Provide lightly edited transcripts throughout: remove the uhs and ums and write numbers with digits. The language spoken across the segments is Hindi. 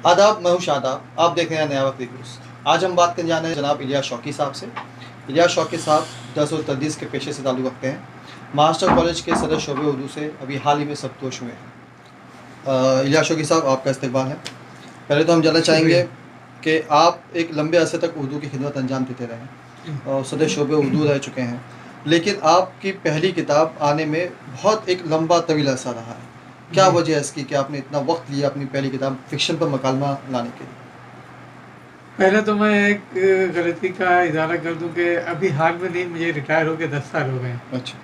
आदाब, मैं हूं शादाब। आप देख रहे हैं नया वक्त रिव्यूज़। आज हम बात करने जा रहे हैं जनाब इलियास शौकी साहब से। इलियास शौकी साहब दर्स और तदरीस के पेशे से ताल्लुक़ रखते हैं। मास्टर कॉलेज के सदर शोबे उर्दू से अभी हाल ही में सबतोश हुए हैं। इलियास शौकी साहब, आपका इस्तकबाल है। पहले तो हम जानना चाहेंगे कि आप एक लंबे अरसे तक उर्दू की खिदमत अंजाम देते रहे हैं और सदर शोबे उर्दू रह चुके हैं, लेकिन आपकी पहली किताब आने में बहुत एक लंबा तवील अरसा रहा है। क्या वजह है इसकी कि आपने इतना वक्त लिया अपनी पहली किताब फिक्शन पर मकालमा लाने के लिए? पहले तो मैं एक गलती का इजारा कर दूं कि अभी हाल में नहीं, मुझे रिटायर हो के 10 साल हो गए। अच्छा,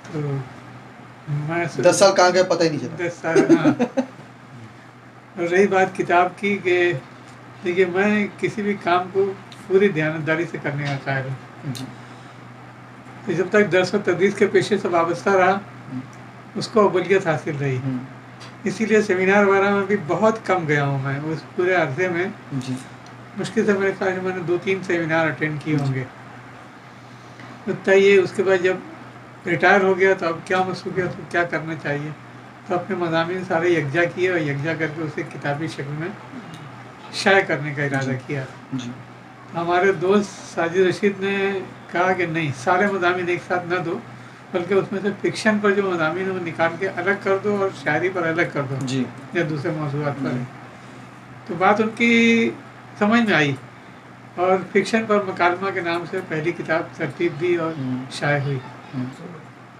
तो मैं 10 साल कहाँ गए पता ही नहीं चला। 10 साल, हाँ। और रही बात किताब की कि देखिए, मैं किसी भी काम को पूरी ध्यानदारी से करने का कायल हूँ। तो जब तक दर्स और तदरीस के पेशे से वाबस्ता रहा, उसको अव्वलियत हासिल रही। इसीलिए सेमिनार वगैरह में भी बहुत कम गया हूँ मैं। उस पूरे अरसे में मुश्किल से मेरे ख्याल में मैंने 2-3 सेमिनार अटेंड किए होंगे। तो तय उसके बाद जब रिटायर हो गया तो अब क्या मसरूफियत, तो क्या करना चाहिए, तो अपने मज़ामीन सारे यकजा किए और यकजा करके उसे किताबी शक्ल में शाये करने का इरादा किया। हमारे दोस्त साजिद रशीद ने कहा कि नहीं, सारे मज़ामीन एक साथ न दो, बल्कि उसमें से फिक्शन पर जो मज़ामीन है वो निकाल के अलग कर दो और शायरी पर अलग कर दो जी, या दूसरे मौज़ूआत पर। तो बात उनकी समझ में आई और फिक्शन पर मकालमा के नाम से पहली किताब तरतीब दी और शाये हुई।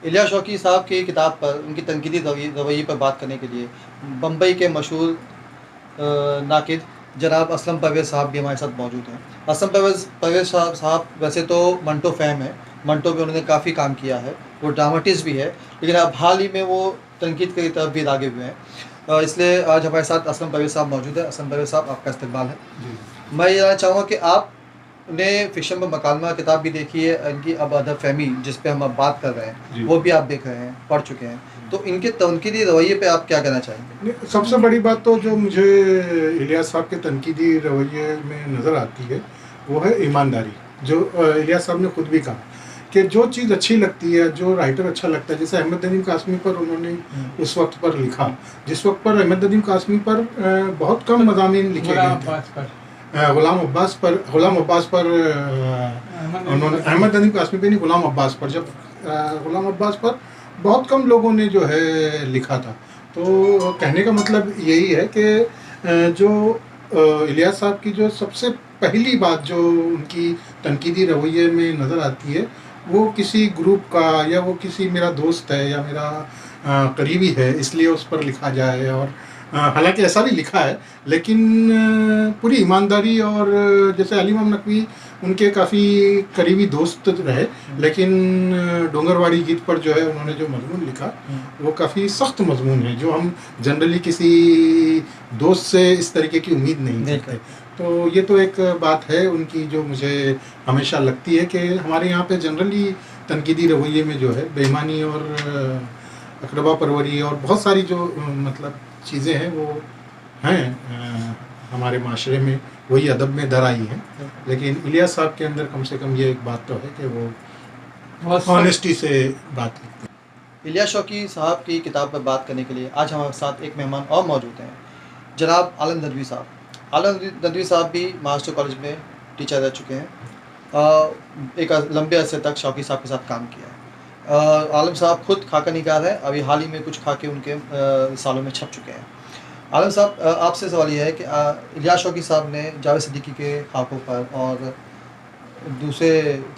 इलियास शौकी साहब की किताब पर उनकी तनकीदी रवैये पर बात करने के लिए बम्बई के मशहूर नाकिद जनाब असलम परवेज़ साहब भी हमारे साथ मौजूद हैं। असलम परवेज़ साहब वैसे तो मंटो फैम है, मंटो में उन्होंने काफ़ी काम किया है, वो ड्रामाटिस्ट भी है, लेकिन अब हाल ही में वो तनकीद की तरफ भी आगे हुए हैं। इसलिए आज हमारे साथ असलम परवेज़ साहब मौजूद है। असलम परवेज़ साहब, आपका इस्तकबाल है। मैं ये जानना चाहूँगा कि आपने फिक्शन पर मकालमा किताब भी देखी है, इनकी अब अदब फहमी जिस पे हम अब बात कर रहे हैं वो भी आप देख रहे हैं, पढ़ चुके हैं, तो इनके तनकीदी रवैये पे आप क्या कहना चाहेंगे? सबसे बड़ी बात तो जो मुझे इलियास साहब के तनकीदी रवैये में नज़र आती है वो है ईमानदारी। जो इलियास साहब ने खुद भी कहा कि जो चीज़ अच्छी लगती है, जो राइटर अच्छा लगता है, जैसे अहमद नदीम कासमी पर उन्होंने उस वक्त पर लिखा, जिस वक्त पर अहमद नदीम कासमी पर बहुत कम मज़ामीन लिखे गए थे। गुलाम अब्बास पर उन्होंने, अहमद नदीम कासमी पे नहीं, गुलाम अब्बास पर, जब गुलाम अब्बास पर बहुत कम लोगों ने जो है लिखा था। तो कहने का मतलब यही है कि जो इलियास साहब की जो सबसे पहली बात जो उनकी तनकीदी रवैये में नज़र आती है वो किसी ग्रुप का, या वो किसी मेरा दोस्त है या मेरा करीबी है इसलिए उस पर लिखा जाए। और हालांकि ऐसा भी लिखा है, लेकिन पूरी ईमानदारी, और जैसे अली इमाम नकवी उनके काफ़ी करीबी दोस्त रहे, लेकिन डोंगरवाड़ी गीत पर जो है उन्होंने जो मजमून लिखा वो काफ़ी सख्त मजमून है, जो हम जनरली किसी दोस्त से इस तरीके की उम्मीद नहीं करते। तो ये तो एक बात है उनकी जो मुझे हमेशा लगती है कि हमारे यहाँ पे जनरली तनकीदी रवैये में जो है बेईमानी और अकरबा परवरी और बहुत सारी जो मतलब चीज़ें हैं वो हैं हमारे माशरे में, वही अदब में दर आई हैं। लेकिन इलियास साहब के अंदर कम से कम ये एक बात तो है कि वो ऑनेस्टी से बात करते हैं। इलियास शौकी साहब की किताब पर बात करने के लिए आज हमारे साथ एक मेहमान और मौजूद हैं, जनाब आलम नदवी साहब। आलम नदवी साहब भी मास्टर कॉलेज में टीचर रह चुके हैं। एक लंबे अरसे तक शौकी साहब के साथ काम किया है। आलम साहब खुद खाका निगार है, अभी हाल ही में कुछ खाके उनके सालों में छप चुके हैं। आलम साहब, आपसे सवाल यह है कि इलियास शौकी साहब ने जावेद सिद्दीकी के खाकों पर और दूसरे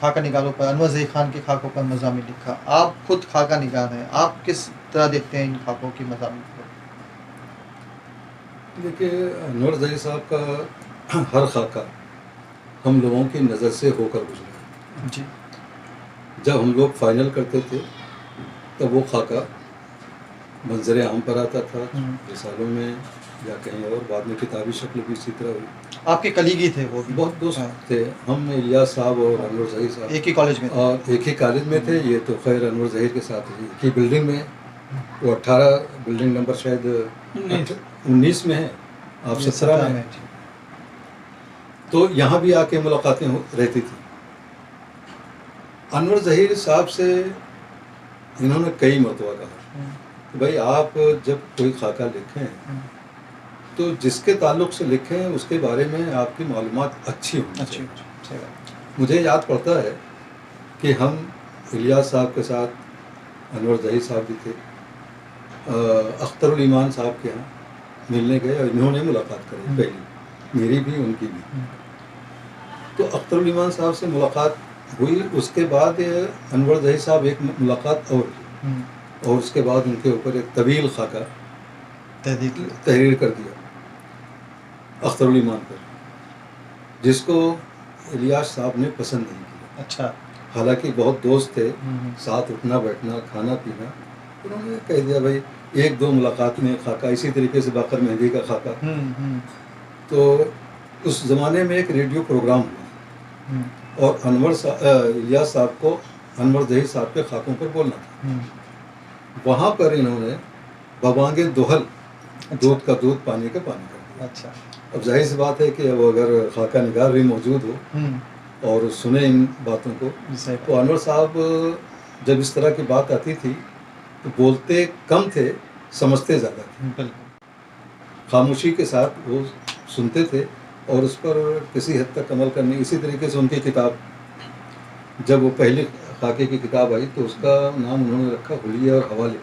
खाका निगारों पर, अनवर ज़हीर खान के खाकों पर मज़ामीन लिखा। आप खुद खाका निगार हैं, आप किस तरह देखते हैं इन खाकों की मज़ामीन को? देखिए, अनवर ज़हीर साहब का हर खाका हम लोगों की नज़र से होकर गुजरा जी। जब हम लोग फाइनल करते थे तब वो खाका मंजर आम पर आता था रिसालों में या कहीं और, बाद में किताबी शक्ल भी इसी तरह हुई। आपके कलीगी थे वो भी? बहुत दोस्त थे हम, इलियास साहब और अनवर ज़हीर साहब एक ही कॉलेज में और एक ही कॉलेज में थे। ये तो खैर अनवर ज़हीर के साथ एक ही बिल्डिंग में, वो 18 बिल्डिंग नंबर शायद 19 में है, आप 17 में। तो यहाँ भी आके मुलाकातें रहती थी। अनवर ज़हीर साहब से इन्होंने कई मरतबा कहा कि भाई आप जब कोई खाका लिखें तो जिसके ताल्लुक से लिखें उसके बारे में आपकी मालूमात अच्छी होनी अच्छी चाहिए। सही बात। मुझे याद पड़ता है कि हम इलियास साहब के साथ अनवर ज़हीर साहब भी थे, अख्तरुल ईमान साहब के यहाँ मिलने गए और इन्होंने मुलाकात करी पहली, मेरी भी उनकी भी। तो अख्तरुल ईमान साहब से मुलाकात हुई, उसके बाद अनवर ज़हीर साहब एक मुलाकात और हुई, और उसके बाद उनके ऊपर एक तवील खाका तहरीर कर दिया अख्तरुल ईमान पर, जिसको इलियास साहब ने पसंद नहीं किया। अच्छा। हालांकि बहुत दोस्त थे, साथ उठना बैठना खाना पीना, उन्होंने कह दिया भाई एक दो मुलाकात में खाका, इसी तरीके से बाकर मेहंदी का खाका। तो उस ज़माने में एक रेडियो प्रोग्राम हुआ और इलियास साहब को अनवर ज़हीर साहब के खाकों पर बोलना था। वहाँ पर इन्होंने बवांगे दोहल, दूध का दूध पानी का पानी कर दिया। अच्छा। अब जाहिर सी बात है कि अब अगर खाका निगार भी मौजूद हो और सुने इन बातों को, तो अनवर साहब जब इस तरह की बात आती थी तो बोलते कम थे, समझते ज़्यादा थे। बिल्कुल। खामोशी के साथ वो सुनते थे और उस पर किसी हद तक अमल करने। इसी तरीके से उनकी किताब, जब वो पहली खाके की किताब आई तो उसका नाम उन्होंने रखा हुलिया और हवाले।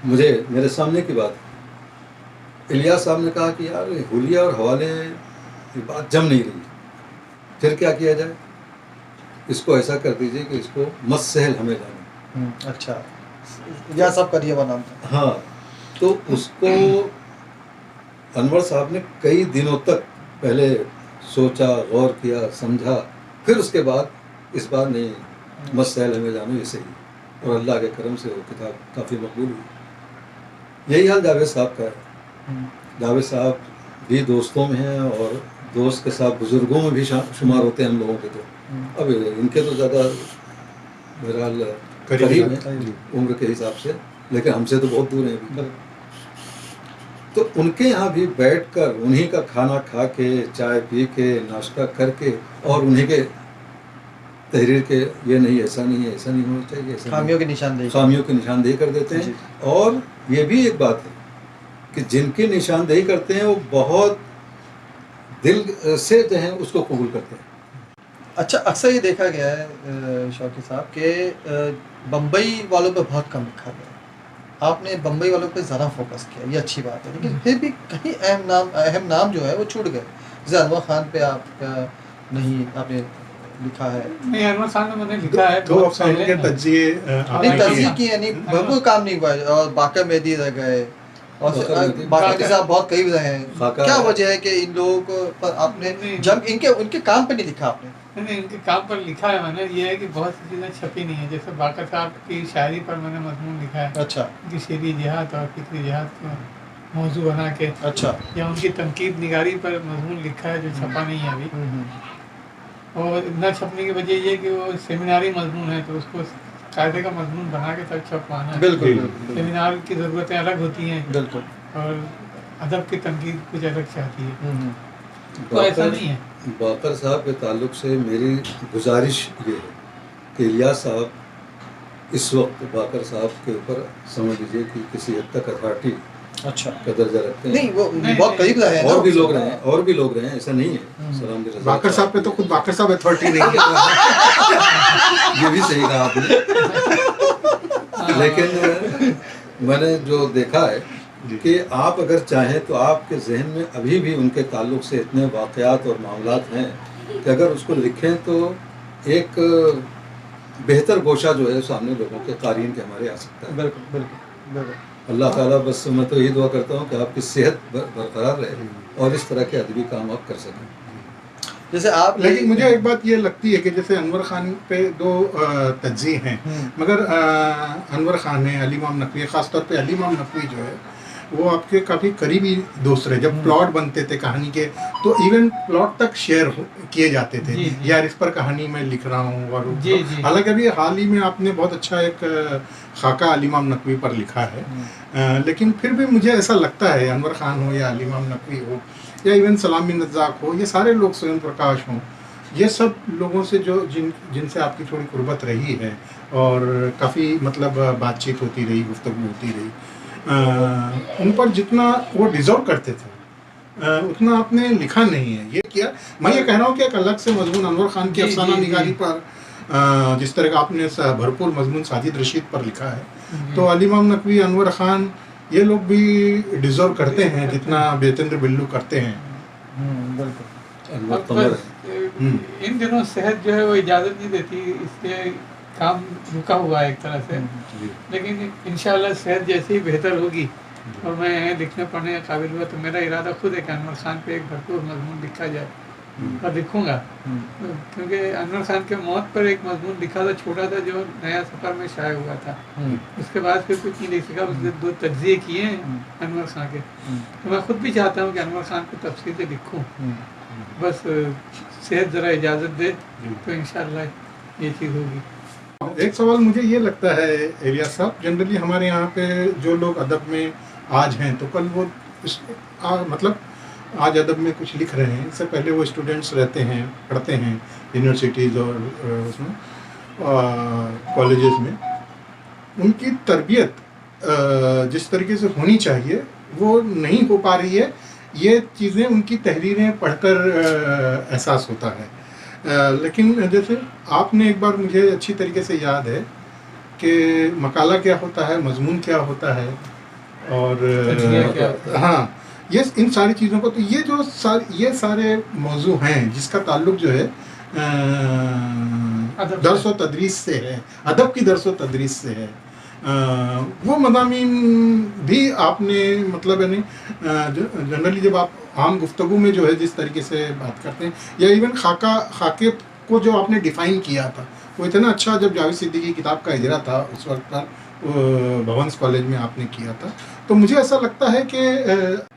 मुझे मेरे सामने की बात, इलियास साहब ने कहा कि यार हुलिया और हवाले ये बात जम नहीं रही, फिर क्या किया जाए? इसको ऐसा कर दीजिए कि इसको मत सहल हमें जाने। अच्छा, यह सब करिए वो नाम था। हाँ, तो उसको अनवर साहब ने कई दिनों तक पहले सोचा, गौर किया, समझा, फिर उसके बाद इस बार नहीं, मत सहल हमें जानो ये सही, और अल्लाह के करम से वो किताब काफ़ी मकबूल हुई। यही हाल जावेद साहब का है। जावेद साहब भी दोस्तों में हैं और दोस्त के साथ बुजुर्गों में भी शुमार होते हैं हम लोगों के। तो अब इनके तो ज़्यादा बहरहाल करीब हैं उम्र के हिसाब से, लेकिन हमसे तो बहुत दूर हैं अभी। तो उनके यहाँ भी बैठकर उन्हीं का खाना खा के, चाय पी के, नाश्ता करके, और उन्हीं के तहरीर के ये नहीं, ऐसा नहीं है, ऐसा नहीं होना चाहिए, ऐसा खामियों की निशानदेही, खामियों की निशानदेही कर देते हैं। और ये भी एक बात है कि जिनकी निशानदेही करते हैं वो बहुत दिल से जो है उसको कबूल करते हैं। अच्छा, अक्सर ये देखा गया है शौकी साहब कि बम्बई वालों पे बहुत कम लिखा गया, आपने बम्बई वालों पे ज़्यादा फोकस किया, ये अच्छी बात है। लेकिन फिर भी कहीं अहम नाम जो है वो छूट गए। जैसे अनवर खान पे आपका नहीं आपने लिखा है। नहीं, अनवर खान ने मैंने लिखा है, दो अफसानों के तज्जिए नहीं, तस्दीक की यानी बिल्कुल काम नहीं हुआ है। और बाकर मेहदी रह गए और बाकर साहब बहुत करीब रहे हैं। क्या वजह है कि इन लोगों को पर आपने जब उनके काम पे नहीं लिखा आपने? नहीं, इनके काम पर लिखा है मैंने। ये है कि बहुत सी चीज़ें छपी नहीं है। जैसे बाकर साहब की शायरी पर मैंने मजमून लिखा है। अच्छा। उनकी शेरी जिहाद और फिक्री जिहाद को मौजू बना के। अच्छा। या उनकी तनकीद निगारी पर मजमून लिखा है जो छपा नहीं है अभी। और न छपने की वजह ये कि वो सेमिनारी मजमून है, तो उसको कायदे का मजमून बना के तब छपवाना है। बिल्कुल। सेमिनार की ज़रूरतें अलग होती हैं। बिल्कुल। और अदब की तनकीद कुछ अलग चाहती है। तो ऐसा नहीं है। बाकर साहब के ताल्लुक से मेरी गुजारिश ये है कि इलियास साहब इस वक्त बाकर साहब के ऊपर समझ लीजिए कि किसी हद तक अथॉरिटी अच्छा का दर्जा रखते हैं। नहीं, वो बहुत करीब रहे हैं। और भी लोग रहे हैं, और भी लोग रहे हैं, ऐसा नहीं है। सलाम जी रज़ा बाकर साहब पे तो खुद बाकर साहब अथॉरिटी नहीं है। ये भी सही कहा आपने। लेकिन मैंने जो देखा है कि आप अगर चाहें तो आपके जहन में अभी भी उनके ताल्लुक से इतने वाक़यात और मामलात हैं कि अगर उसको लिखें तो एक बेहतर गोशा जो है सामने लोगों के क़ारीन के हमारे आ सकता है। बिल्कुल बिल्कुल बिल्कुल। अल्लाह ताला बस मैं तो यही दुआ करता हूँ कि आपकी सेहत बरकरार रहे और इस तरह के अदबी काम आप कर सकें। जैसे आप, लेकिन मुझे एक बात ये लगती है कि जैसे अनवर खान पे दो तज्ज़ीह हैं, मगर अनवर खान है, अली इमाम नकवी, ख़ासतौर पे अली इमाम नकवी जो है वो आपके काफ़ी करीबी दोस्त रहे। जब प्लॉट बनते थे कहानी के तो इवन प्लॉट तक शेयर किए जाते थे। यार इस पर कहानी मैं लिख रहा हूँ। और हालांकि अभी हाल ही में आपने बहुत अच्छा एक खाका अली इमाम नकवी पर लिखा है, लेकिन फिर भी मुझे ऐसा लगता है अनवर खान हो या अली इमाम नकवी हो या इवन सलाम बिन रज़्ज़ाक़ हो, ये सारे लोग, स्वयं प्रकाश हों, ये सब लोगों से जो जिनसे आपकी थोड़ी कुर्बत रही है और काफ़ी मतलब बातचीत होती रही, गुफ्तगू होती रही, उन पर जितना वो डिजर्व करते थे उतना आपने लिखा नहीं है। ये किया, मैं ये कह रहा हूँ कि एक अलग से मजमून अनवर खान की जी, अफसाना जी, जी। निगारी पर जिस तरह का आपने भरपूर मजमून साजिद रशीद पर लिखा है, जी। तो अली इमाम नकवी, अनवर खान, ये लोग भी डिजर्व करते हैं जितना बेचंद्र बिल्लू करते हैं। बिल्कुल। अनवर अब कमर बस इन दिनों सेहत जो है वो इजाज़त नहीं देती, इसलिए काम रुका हुआ है एक तरह से। जी। लेकिन इंशाल्लाह सेहत जैसे ही बेहतर होगी और मैं लिखने पढ़ने का काबिल हुआ तो मेरा इरादा खुद है कि अनवर खान पे एक भरपूर मजमून लिखा जाए और लिखूंगा। क्योंकि अनवर खान के मौत पर एक मजमून लिखा था, छोटा था, जो नया सफ़र में शाया हुआ था। उसके बाद फिर कुछ नहीं लिख सका, उसने 2 तज्ज़िये किए हैं अनवर खान के। तो मैं खुद भी चाहता हूँ कि अनवर खान को तफसील से लिखूँ, बस सेहत ज़रा इजाज़त दे तो इंशाल्लाह ये चीज़ होगी। एक सवाल मुझे ये लगता है एलियास साहब, जनरली हमारे यहाँ पे जो लोग अदब में आज हैं तो कल वो मतलब आज अदब में कुछ लिख रहे हैं, इससे पहले वो स्टूडेंट्स रहते हैं, पढ़ते हैं यूनिवर्सिटीज़ और उसमें कॉलेजेस में, उनकी तरबियत जिस तरीके से होनी चाहिए वो नहीं हो पा रही है। ये चीज़ें उनकी तहरीरें पढ़कर एहसास होता है। लेकिन जैसे आपने एक बार, मुझे अच्छी तरीके से याद है कि मकाला क्या होता है, मजमून क्या होता है और तज्ज़िया क्या होता है। हाँ, ये इन सारी चीज़ों को, तो ये सारे मौजू हैं जिसका ताल्लुक जो है अदब दर्स व तदरीस से है, अदब की दर्स व तदरीस से है। वो मज़ामीन भी आपने मतलब यानी जनरली जब आप आम गुफ्तगू में जो है जिस तरीके से बात करते हैं, या इवन खाके को जो आपने डिफ़ाइन किया था वो इतना अच्छा, जब जावेद सिद्दीकी की किताब का इजरा था उस वक्त पर भवंस कॉलेज में आपने किया था, तो मुझे ऐसा लगता है कि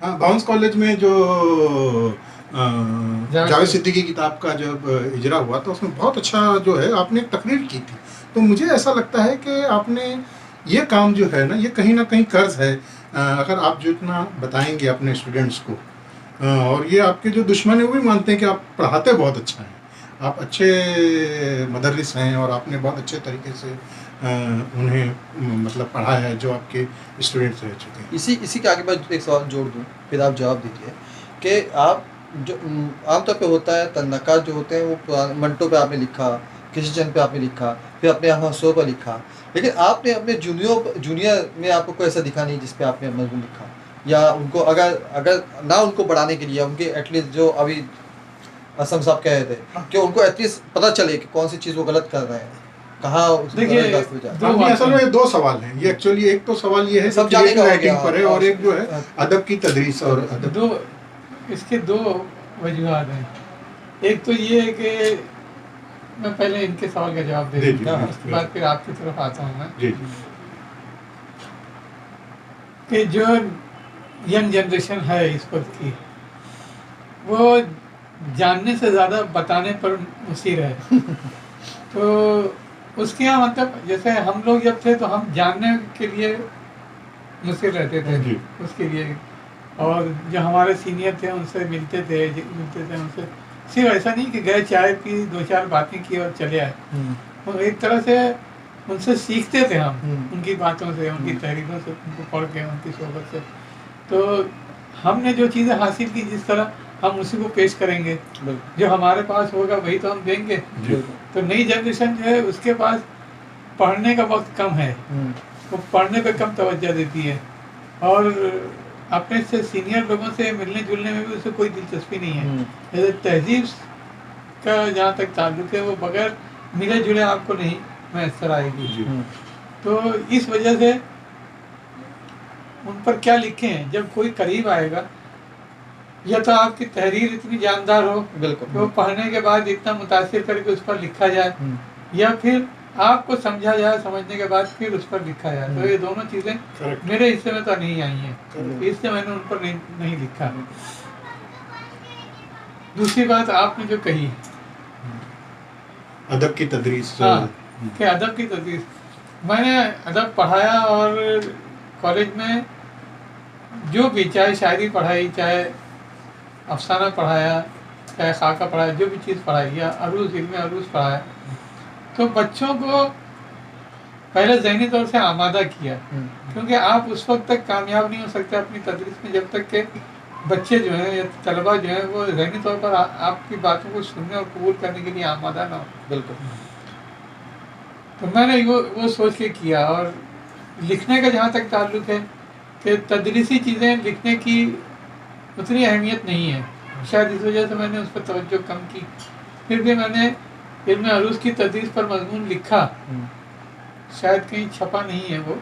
भवंस कॉलेज में जो जावेद सिद्दीकी की किताब का जब इजरा हुआ था उसमें बहुत अच्छा जो है आपने एक तकरीर की थी। तो मुझे ऐसा लगता है कि आपने ये काम जो है ना कहीं कर्ज है, अगर आप जो इतना बताएंगे अपने स्टूडेंट्स को, और ये आपके जो दुश्मन है वो भी मानते हैं कि आप पढ़ाते बहुत अच्छा हैं, आप अच्छे मदरस हैं और आपने बहुत अच्छे तरीके से उन्हें मतलब पढ़ाया है जो आपके स्टूडेंट्स रह चुके हैं। इसी के आगे मैं एक सवाल जोड़ दूँ, फिर आप जवाब दीजिए कि आप जो आमतौर पे होता है तन्नकात जो होते हैं वो मंटो पे आपने लिखा, किसी चंद पे आपने लिखा, फिर अपने यहाँ शो पर लिखा, लेकिन आपने अपने जूनियर में आपको कोई ऐसा दिखा नहीं जिस पे आपने मजमून लिखा, या उनको अगर ना उनको बढ़ाने के लिए उनके एटलीस्ट जो अभी असम साहब कह रहे थे कि उनको एटलीस्ट पता चले कि कौन सी चीज़ वो गलत कर रहे हैं, कहाँ देखिए, गलत रास्ते पे जा रहे हैं। दो बातें असल में 2 सवाल हैं ये एक्चुअली। एक तो सवाल ये है सब जाने का हो राइटिंग गया, पर है, और एक जो है अदब की तदरीस और अदब। इसके 2 वजूहात हैं। एक तो ये है कि मैं पहले इनके सवाल का जवाब दे जी, दूँ, जी, उसके बाद फिर आपकी तरफ आता हूँ मैं। जी कि जो यंग जनरेशन है इस वक्त की, वो जानने से ज़्यादा बताने पर मुसीर है। तो उसके यहाँ मतलब जैसे हम लोग जब थे तो हम जानने के लिए मुसीर रहते थे जी। उसके लिए, और जो हमारे सीनियर थे उनसे मिलते थे उनसे, सिर्फ ऐसा नहीं कि गए चाय पी 2-4 बातें की और चले आए, और एक तरह से उनसे सीखते थे हम, उनकी बातों से, उनकी तहरीरों से, उनको पढ़ के, उनकी सोहबत से। तो हमने जो चीज़ें हासिल की जिस तरह हम उसी को पेश करेंगे, जो हमारे पास होगा वही तो हम देंगे। तो नई जनरेशन जो है उसके पास पढ़ने का वक्त कम है, वो पढ़ने पे कम तवज्जो देती है, और अपने से सीनियर लोगों से मिलने जुलने में भी उसे कोई दिलचस्पी नहीं है। जैसे तहजीब का जहाँ तक ताल्लुक है वो बगैर मिले जुले आपको नहीं मैसर आएगी। तो इस वजह से उन पर क्या लिखें, जब कोई करीब आएगा, या तो आपकी तहरीर इतनी जानदार हो बिल्कुल तो पढ़ने के बाद इतना मुतासिर करके उस पर लिखा जाए, या फिर आपको समझा जाए, समझने के बाद फिर उस पर लिखा जाए। तो ये दोनों चीज़ें मेरे हिस्से में तो नहीं आई हैं, इसलिए मैंने उन पर नहीं लिखा। दूसरी बात आपने जो कही अदब की तदरीस, हाँ, कि अदब की तदरीस, मैंने अदब पढ़ाया, और कॉलेज में जो भी, चाहे शायरी पढ़ाई, चाहे अफसाना पढ़ाया, चाहे खाका पढ़ाया, जो भी चीज़ पढ़ाई, या अरूज, इल्म अरूज पढ़ाया, तो बच्चों को पहले ज़हनी तौर से आमादा किया, क्योंकि आप उस वक्त तक कामयाब नहीं हो सकते अपनी तदरीस में जब तक के बच्चे जो हैं या तलबा जो हैं वो ज़हनी तौर पर आपकी बातों को सुनने और कबूल करने के लिए आमादा ना हो। बिल्कुल। तो मैंने वो सोच के किया। और लिखने का जहाँ तक ताल्लुक़ है कि तदरीसी चीज़ें लिखने की उतनी अहमियत नहीं है, शायद इस वजह से मैंने उस पर तवज्जो कम की। फिर भी मैंने इल्म अरूज़ की तदरीस पर मजमून लिखा, शायद कहीं छपा नहीं है वो,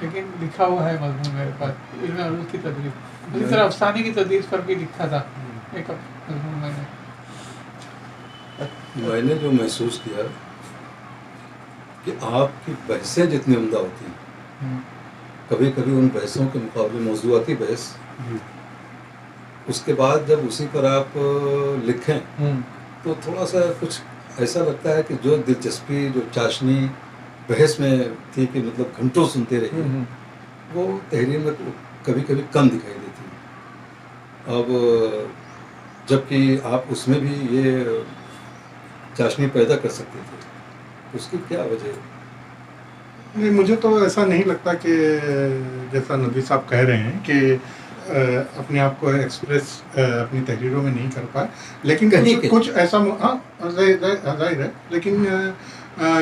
लेकिन लिखा हुआ है मजमून मेरे पास इल्म अरूज़ की तदरीस। उसी तरह अफसाने की तदरीस पर भी लिखा था एक मजमून मैंने जो महसूस किया कि आपकी बहसें जितनी उम्दा होती हैं, कभी कभी उन बहसों के मुकाबले मौज़ूआती बहस, उसके बाद जब उसी पर आप लिखें तो थोड़ा सा कुछ ऐसा लगता है कि जो दिलचस्पी, जो चाशनी बहस में थी कि मतलब घंटों सुनते रहे, वो तहरीर में कभी कभी कम दिखाई देती है। अब जबकि आप उसमें भी ये चाशनी पैदा कर सकते थे, उसकी क्या वजह है? नहीं, मुझे तो ऐसा नहीं लगता कि जैसा नदवी साहब कह रहे हैं कि अपने आप को एक्सप्रेस अपनी तहरीरों में नहीं कर पाए, लेकिन कुछ ऐसा हाँ जाहिर है, लेकिन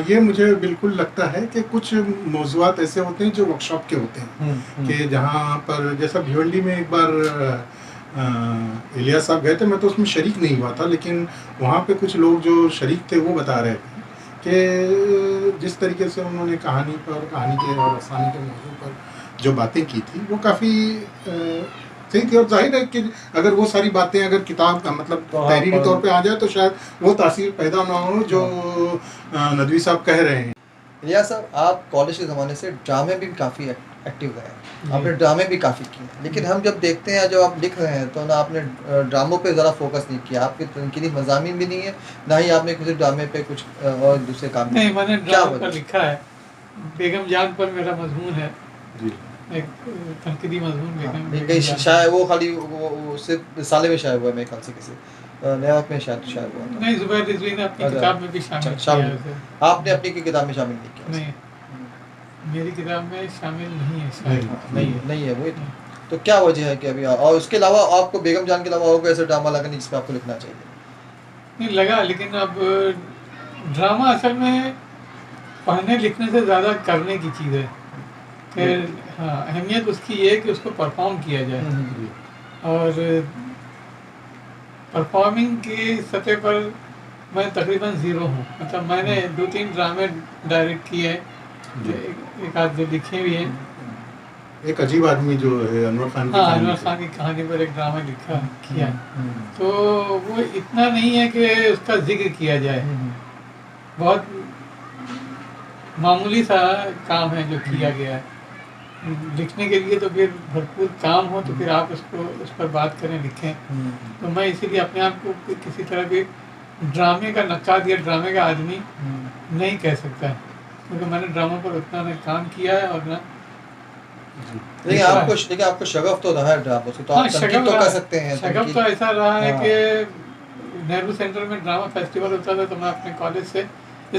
ये मुझे बिल्कुल लगता है कि कुछ मौज़ूआत ऐसे होते हैं जो वर्कशॉप के होते हैं कि जहाँ पर जैसा भिवंडी में एक बार इलियास साहब गए थे, मैं तो उसमें शरीक नहीं हुआ था, लेकिन वहाँ पे कुछ लोग जो शरीक थे वो बता रहे थे कि जिस तरीके से उन्होंने कहानी के और अफसाने के मौजू पर जो बातें की थी वो काफ़ी सही थी। और जाहिर है कि अगर वो सारी बातें अगर किताब का मतलब तहरीरी तौर पे आ जाए तो शायद वो तासीर पैदा ना हो जो नदवी साहब कह रहे हैं। इलियास साहब, आप कॉलेज के ज़माने से ड्रामे भी काफ़ी एक्टिव रहे हैं, आपने ड्रामे भी काफ़ी किए, लेकिन हम जब देखते हैं जब आप लिख रहे हैं तो ना आपने ड्रामों पे ज़रा फोकस नहीं किया, आपके तनकीदी मज़ामीन भी नहीं है, ना ही आपने किसी ड्रामे पे कुछ और दूसरे काम नहीं। मैंने ड्रामे पर लिखा है, बेगम जान पर मेरा मजमून है जी, एक तनकीदी मजमून। कहीं शायद वो खाली वो सिर्फ साले में शायद हुआ है, मेरे ख्याल से किसी नया में शायद हुआ था। नहीं, ज़ुबैर रिज़वी ने अपनी किताब में भी शामिल किया है उसे। आपने अपनी की किताब में शामिल नहीं किया? नहीं, मेरी किताब में शामिल नहीं है शायद। नहीं है वो। तो क्या वजह है कि अभी, और उसके अलावा आपको बेगम जान के अलावा और कोई ऐसा ड्रामा लगा नहीं जिस पर आपको लिखना चाहिए? नहीं लगा, लेकिन अब ड्रामा असल में पढ़ने लिखने से ज़्यादा करने की चीज़ है कि हाँ, अहमियत उसकी ये है कि उसको परफॉर्म किया जाए। और परफॉर्मिंग की सतह पर मैं तकरीबन ज़ीरो हूँ। मतलब मैंने 2-3 ड्रामे डायरेक्ट किए हैं, एक आध जो लिखे भी हैं। एक अजीब आदमी जो है अनवर खान हाँ, अनवर खान की कहानी पर एक ड्रामा किया, तो वो इतना नहीं है कि उसका जिक्र किया जाए, बहुत मामूली सा काम है जो किया गया है। लिखने के लिए तो फिर भरपूर काम हो तो फिर आप उस पर बात करें, लिखें। तो मैं इसीलिए अपने आप को किसी तरह के ड्रामे का नक्काद या ड्रामे का आदमी नहीं कह सकता, क्योंकि मैंने ड्रामा पर उतना न काम किया है और न। लेकिन आपको शगफ तो रहा है ड्रामों से, तो आप तनकीद तो कर सकते हैं। शगफ तो ऐसा रहा है कि नेहरू सेंटर में ड्रामा फेस्टिवल होता था तो मैं अपने कॉलेज से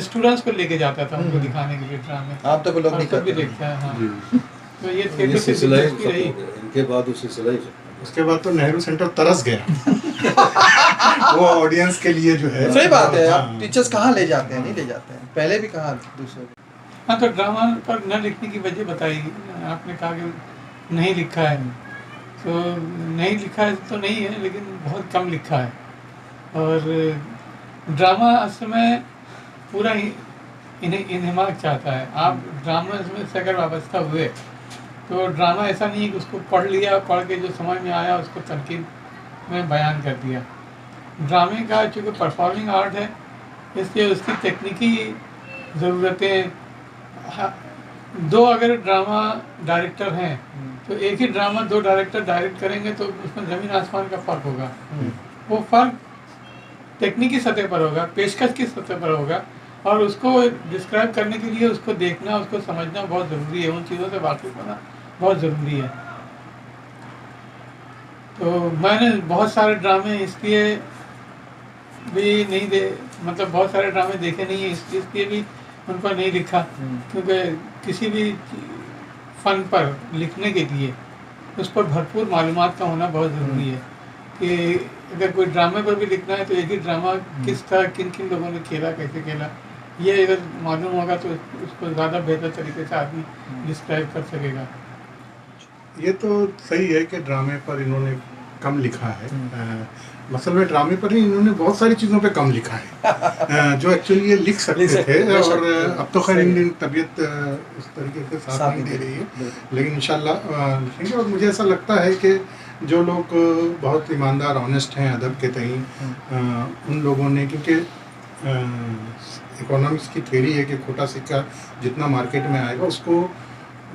स्टूडेंट्स को लेके जाता था उनको दिखाने के लिए ड्रामे। आप तो लोग नहीं करते। देखते हैं हाँ। तो ये ये सिलसिला ही खत्म हो गया, इनके बाद वो सिलसिला ही उसके बाद तो नेहरू सेंटर तरस गया वो ऑडियंस के लिए जो है। सही बात है, आप टीचर्स कहाँ ले जाते हैं, नहीं ले जाते हैं, पहले भी कहाँ दूसरे। हाँ, तो ड्रामा पर न लिखने की वजह बताइए। आपने कहा कि नहीं लिखा है, तो नहीं लिखा है तो नहीं है, लेकिन बहुत कम लिखा है। और ड्रामा असल में पूरा ही इन्हिमाक चाहता है। आप ड्रामा से अगर वाबस्ता हुए तो ड्रामा ऐसा नहीं है कि उसको पढ़ लिया, पढ़ के जो समझ में आया उसको तनकीद में बयान कर दिया। ड्रामे का चूँकि परफॉर्मिंग आर्ट है, इसलिए उसकी तकनीकी ज़रूरतें। दो अगर ड्रामा डायरेक्टर हैं तो एक ही ड्रामा 2 डायरेक्टर डायरेक्ट करेंगे तो उसमें ज़मीन आसमान का फ़र्क होगा। वो फ़र्क तकनीकी सतह पर होगा, पेशकश की सतह पर होगा, और उसको डिस्क्राइब करने के लिए उसको देखना, उसको समझना बहुत ज़रूरी है, उन चीज़ों से वाकिफ़ होना बहुत ज़रूरी है। तो मैंने बहुत सारे ड्रामे इसलिए भी नहीं मतलब बहुत सारे ड्रामे देखे नहीं हैं, इसलिए भी उन पर नहीं लिखा, क्योंकि किसी भी फ़न पर लिखने के लिए उस पर भरपूर मालूमात का होना बहुत ज़रूरी है। कि अगर कोई ड्रामे पर भी लिखना है तो एक ही ड्रामा किस तरह किन किन लोगों ने खेला, कैसे खेला, ये अगर मालूम होगा तो उसको ज़्यादा बेहतर तरीके से आदमी डिस्क्राइब कर सकेगा। ये तो सही है कि ड्रामे पर इन्होंने कम लिखा है। असल में ड्रामे पर ही इन्होंने बहुत सारी चीज़ों पे कम लिखा है जो एक्चुअली ये लिख सकते थे। और अब तो खैर इनकी तबीयत उस तरीके से साथ नहीं दे रही है, लेकिन इंशाल्लाह लिखेंगे। और मुझे ऐसा लगता है कि जो लोग बहुत ईमानदार ऑनेस्ट हैं अदब के तहीं, उन लोगों ने, क्योंकि इकोनॉमिक्स की थ्योरी है कि खोटा सिक्का जितना मार्केट में आएगा उसको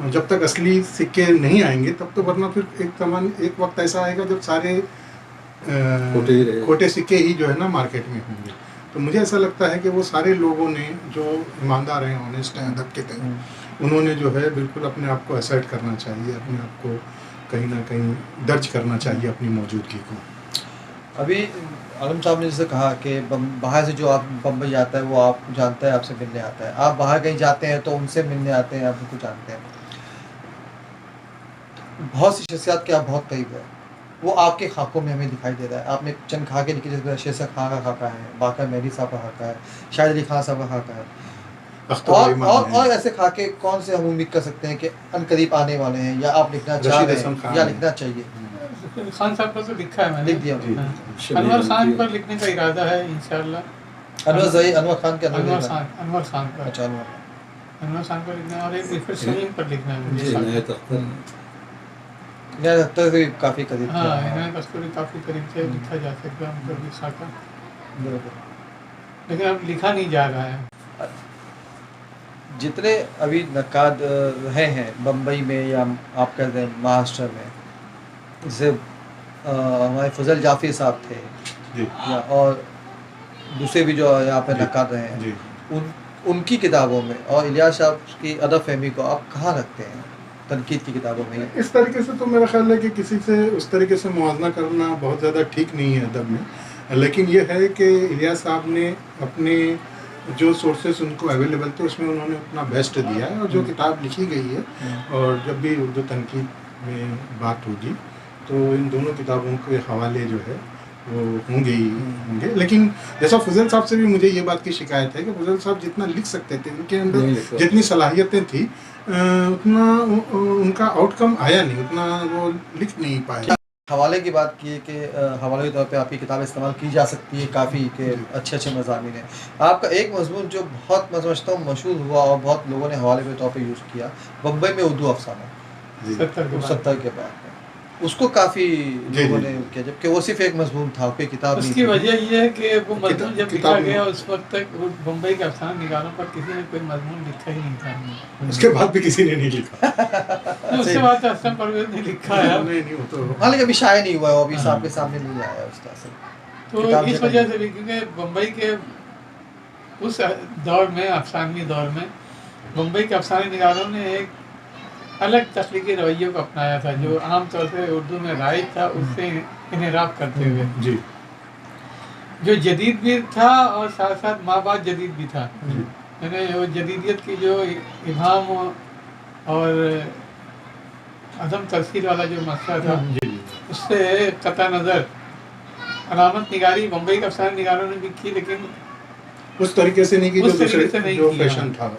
जब तक असली सिक्के नहीं आएंगे तब तो, वरना फिर एक वक्त ऐसा आएगा जब सारे खोटे सिक्के ही जो है ना मार्केट में होंगे। तो मुझे ऐसा लगता है कि वो सारे लोगों ने जो ईमानदार हैं, ऑनेस्ट हैं अदब के तहीं, उन्होंने जो है बिल्कुल अपने आप को असर्ट करना चाहिए, अपने आप को कहीं ना कहीं दर्ज करना चाहिए अपनी मौजूदगी को। अभी आलम साहब ने जैसे कहा कि बाहर से जो आप बम्बई जाता है वो आप जानता है, आपसे मिलने आता है, आप बाहर कहीं जाते हैं तो उनसे मिलने आते हैं, आप उनको जानते हैं। बहुत सी शख्सियात के आप बहुत करीब है, वो आपके खाकों में हमें दिखाई दे रहा है। आपने चंद खाके लिखे, जैसे शेरशाह खां का खाका है, बाकर मेहदी साहब का खाका है, शाहिद अली खान साहब का खाका है, और ऐसे खाके कौन से हम उम्मीद कर सकते हैं कि अनकरीब आने वाले हैं, या आप लिखना चाह रहे हैं या लिखना चाहिए? खान साहब पर तो लिखा है मैंने, लिख दिया। अनवर खान पर लिखने का इरादा है इंशाल्लाह। अनवर खान के अनवर खान पर, अच्छा, अनवर खान पर लिखना है, और एक रिफर सलीम पर लिखना है मुझे। इनायत अख्तर भी काफ़ी करीब थे। हाँ, इनायत अख्तर भी काफ़ी करीब थे, लिखा जा सकता है उनका भी खाका, लेकिन अब लिखा नहीं जा रहा है। जितने अभी नक्काद रहे हैं बम्बई में या आप कहते हैं महाराष्ट्र में, जैसे हमारे फजल जाफरी साहब थे जी, या और दूसरे भी जो यहाँ पे नक्काद रहे हैं जी। उनकी किताबों में और इलियास साहब की अदब फहमी को आप कहाँ रखते हैं तनकीद की किताबों में? इस तरीके से तो मेरा ख्याल है कि किसी से उस तरीके से मुआवजा करना बहुत ज़्यादा ठीक नहीं है अदब में। लेकिन ये है कि इलियास साहब ने अपने जो सोर्सेस उनको अवेलेबल थे उसमें उन्होंने अपना बेस्ट दिया है, और जो किताब लिखी गई है, और जब भी उर्दू तनकीद में बात होगी तो इन दोनों किताबों के हवाले जो है वो होंगे ही होंगे। लेकिन जैसा फजल साहब से भी मुझे ये बात की शिकायत है कि फजल साहब जितना लिख सकते थे, उनके अंदर जितनी सलाहियतें थी, उतना उनका आउटकम आया नहीं, उतना वो लिख नहीं पाए। हवाले की बात की है कि हवाले के तौर पे आपकी किताब इस्तेमाल की जा सकती है काफ़ी, के अच्छे अच्छे मज़ामीन हैं। आपका एक मजमून जो बहुत मैं समझता हूँ मशहूर हुआ और बहुत लोगों ने हवाले के तौर पे यूज़ किया, बम्बई में उर्दू अफसाना 70 के बाद, उसको काफ़ी लोगों ने किया, जबकि वो सिर्फ एक मजमून था, कोई किताब नहीं। उसकी वजह ये है कि वो मजमून जब लिखा गया उस वक्त तक बम्बई के अफसाना निगारों पर किसी ने कोई मजमून लिखा ही नहीं था। उसके बाद भी किसी ने नहीं लिखा। उसके बाद तो हसन परवेज ने लिखा है। नहीं वो तो हाँ, लेकिन अभी शाये नहीं हुआ है, अभी साहब के सामने नहीं आया उसका असर। तो इस वजह से भी, क्योंकि बम्बई के उस दौर में, अफसानी दौर में, बम्बई के अफसाने निगारों ने एक अलग तख्लीकी रवैये को अपनाया था जो आमतौर से उर्दू में राइज था, उससे इनहराफ करते हुए जी, जो जदीद भी था और साथ साथ माँ बाप जदीद भी था। यानी वो जदीदियत की जो इबाम और अदम तरसील वाला जो मसला था, उससे कता नज़र अलामत निगारी बम्बई के अफसाने निगारों ने भी की, लेकिन उस तरीके से नहीं की उस तरीके से नहीं जो किया। फैशन था।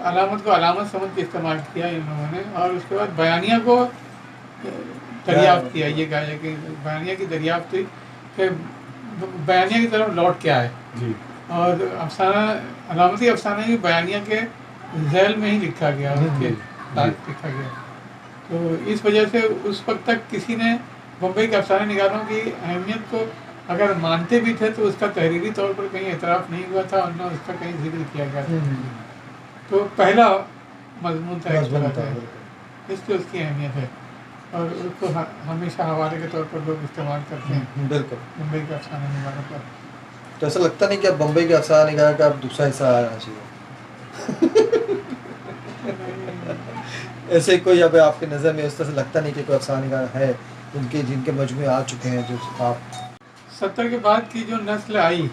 अलामत को अलामत समझ के इस्तेमाल किया इन लोगों ने, और उसके बाद बयानिया को दरियाफ्त किया। ये कहा है कि बयानिया की दरियाफ्त हुई कि बयानिया की तरफ लौट के आए, जी, और अफसाना अलामती अफसाना भी बयानिया के झैल में ही लिखा गया, उसके साथ लिखा गया। तो इस वजह से उस वक्त तक किसी ने बम्बई के अफसाने निगारों की अहमियत को अगर मानते भी थे तो उसका तहरीरी तौर पर कहीं एतराफ़ नहीं हुआ था और न उसका कहीं जिक्र किया गया था। तो पहला मजमून था एक तरह का, इसलिए उसकी अहमियत है, और उसको हमेशा हवाले के तौर पर लोग इस्तेमाल करते हैं बिल्कुल मुंबई के अफसाने निगारों पर। तो ऐसा लगता नहीं कि अब बम्बई के अफसाना निगार का अब दूसरा हिस्सा आना चाहिए? ऐसे कोई अब आपके नज़र में इस तरह से लगता नहीं कि कोई अफसाना निगार है उनके जिनके मजमूए आ चुके हैं, जो आप 70 के बाद की जो नस्ल आई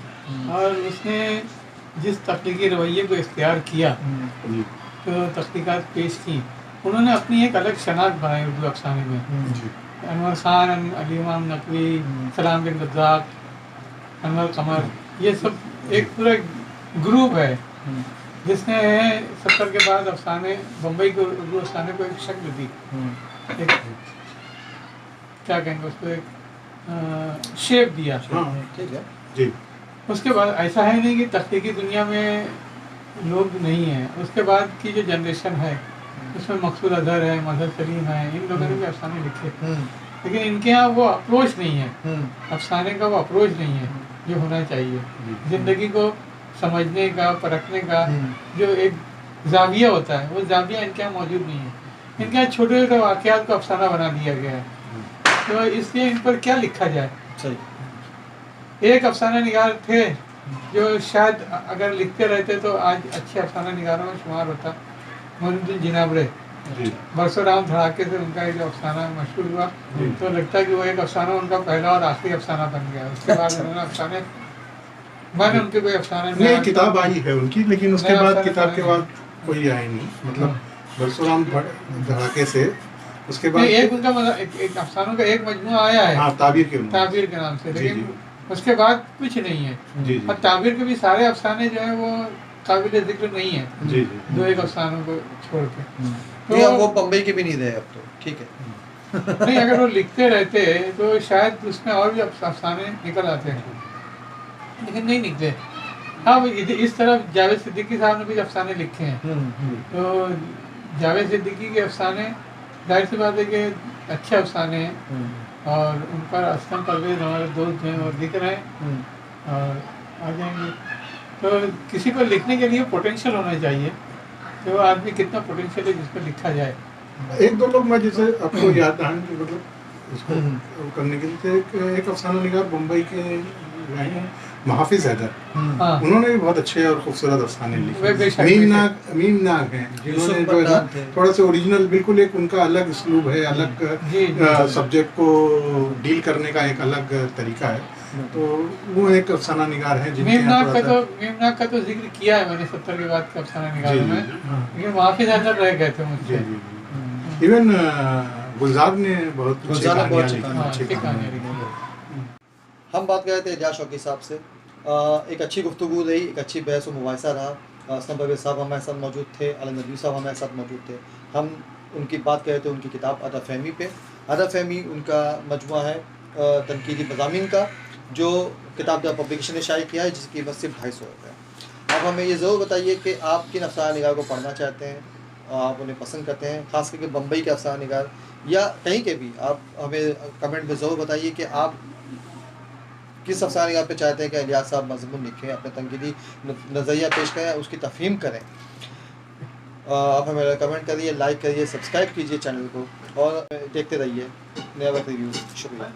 और उसने जिस तख्लीकी रवैये को इख्तियार किया, जी जो तख्लीकात पेश की, उन्होंने अपनी एक अलग शनाख्त बनाई उर्दू अफसाने में। जी अनवर खान, अली इमाम नकवी, सलाम बिन रज़ाक, अनवर कमर, ये सब एक पूरा ग्रुप है जिसने 70 के बाद अफसाने, बम्बई को उर्दू अफसाने को एक शक्ल दी, एक क्या कहेंगे उसको, एक शेप दिया। हाँ ठीक है। जी उसके बाद ऐसा है नहीं कि तख्लीकी दुनिया में लोग नहीं हैं। उसके बाद की जो जनरेशन है उसमें मकसूद अजहर है, मजहर सलीम है, इन लोगों ने भी अफसाने लिखे, लेकिन इनके यहाँ वो अप्रोच नहीं है, अफसाने का वो अप्रोच नहीं है जो होना चाहिए। ज़िंदगी को समझने का, परखने का जो एक जाविया होता है, वो जाविया इनके यहाँ मौजूद नहीं है। इनके यहाँ छोटे छोटे वाक़यात को अफसाना बना दिया गया है, तो इसलिए इन पर क्या लिखा जाए। सही। एक अफसाना निगार थे जो शायद अगर लिखते रहते तो आज अच्छे अफसाना निगारों में शुमार होता, मोइनुद्दीन जिनाबरे। जी बरसों राम धड़ाके से उनका ये जो अफसाना मशहूर हुआ, तो लगता है कि वो एक अफसाना उनका पहला और आखिरी अफसाना बन गया। उसके बाद उन्होंने अफसाने, मैंने उनके कोई अफसाने नहीं, किताब आई है उनकी, लेकिन उसके नया बाद अफसाने किताब के बनाए। बाद कोई आई नहीं, मतलब परशुराम धड़ाके से उसके बाद नहीं, एक उनका मतलब एक अफसानों का एक मजमूआ आया है हाँ ताबीर के उन्होंने। ताबीर के नाम से, जी, लेकिन उसके बाद कुछ नहीं है। जी जी और ताबीर के भी सारे अफसाने जो है वो काबिल जिक्र नहीं है, जी जी दो एक अफसानों को छोड़ के। नहीं, अब वो बम्बई के भी नहीं रहे अब तो, ठीक है। नहीं, अगर वो लिखते रहते तो शायद उसमें और भी अफसाने निकल आते हैं, लेकिन नहीं निकले। हाँ, वो इस तरफ जावेद सिद्दीकी साहब ने भी अफसाने लिखे हैं, तो जावेद सिद्दीकी के अफसाने जाहिर सी बात है कि अच्छे अफसाने हैं, और उन पर असलम परवेज हमारे दोस्त हैं और लिख रहे हैं और आ जाएंगे। तो किसी को लिखने के लिए पोटेंशियल होना चाहिए, तो वो आदमी कितना पोटेंशियल है जिस पर लिखा जाए। एक दो लोग मैं जैसे आपको याद आन मतलब इसको करने के लिए एक अफसाना निगार मुंबई के रहे हैं, महाफिज हैदर, हाँ, उन्होंने भी बहुत अच्छे और खूबसूरत अफसाने वे लिखे। बेशक मीम नाग हैं जिन्होंने यूसुफ जो है ना पठान थे। थोड़ा सा ओरिजिनल, बिल्कुल एक उनका अलग स्लूब है, अलग जी, जी। सब्जेक्ट को डील करने का एक अलग तरीका है, तो वो एक अफसाना निगार है जिनके यहाँ थोड़ा सा मीमनाग का तो जिक्र किया है मैंने 70 के बाद के अफसाना जी निगारों जी में, हाँ। लेकिन महाफिज हैदर रह गए थे जी मुझसे। जी इवन गुलजार ने बहुत अच्छी गुलजार ने बहुत कहानियाँ अच्छी लिखी, हाँ, अच्छी अच्छी कहानियाँ कहानियाँ लिखी। हम बात कर रहे थे इलियास शौकी साहब से। एक अच्छी गुफ्तगू रही, एक अच्छी बहस व मुबाहिसा रहा। असलम परवेज साहब हमारे साथ मौजूद थे, अली नदवी साहब हमारे साथ मौजूद थे। हम उनकी बात कर रहे थे उनकी किताब अदब फहमी पे। अदब फहमी उनका मजमुआ है तनकीदी मज़ामीन का, जो किताब द पब्लिकेशन ने शाये किया है, जिसकी कीमत सिर्फ 250 रुपये है। अब हमें ये ज़रूर बताइए कि आप किन अफसाना निगार को पढ़ना चाहते हैं, आप उन्हें पसंद करते हैं, ख़ास करके बम्बई के अफसाना निगार या कहीं के भी। आप हमें कमेंट में ज़रूर बताइए कि आप किस अफसाना निगार पे चाहते हैं कि इलियास साहब मज़मून लिखें, अपने तनकीदी नज़रिया पेश करें, उसकी तफ़हीम करें। आप हमें कमेंट करिए, लाइक करिए, सब्सक्राइब कीजिए चैनल को और देखते रहिए नया वक्त रिव्यू। शुक्रिया।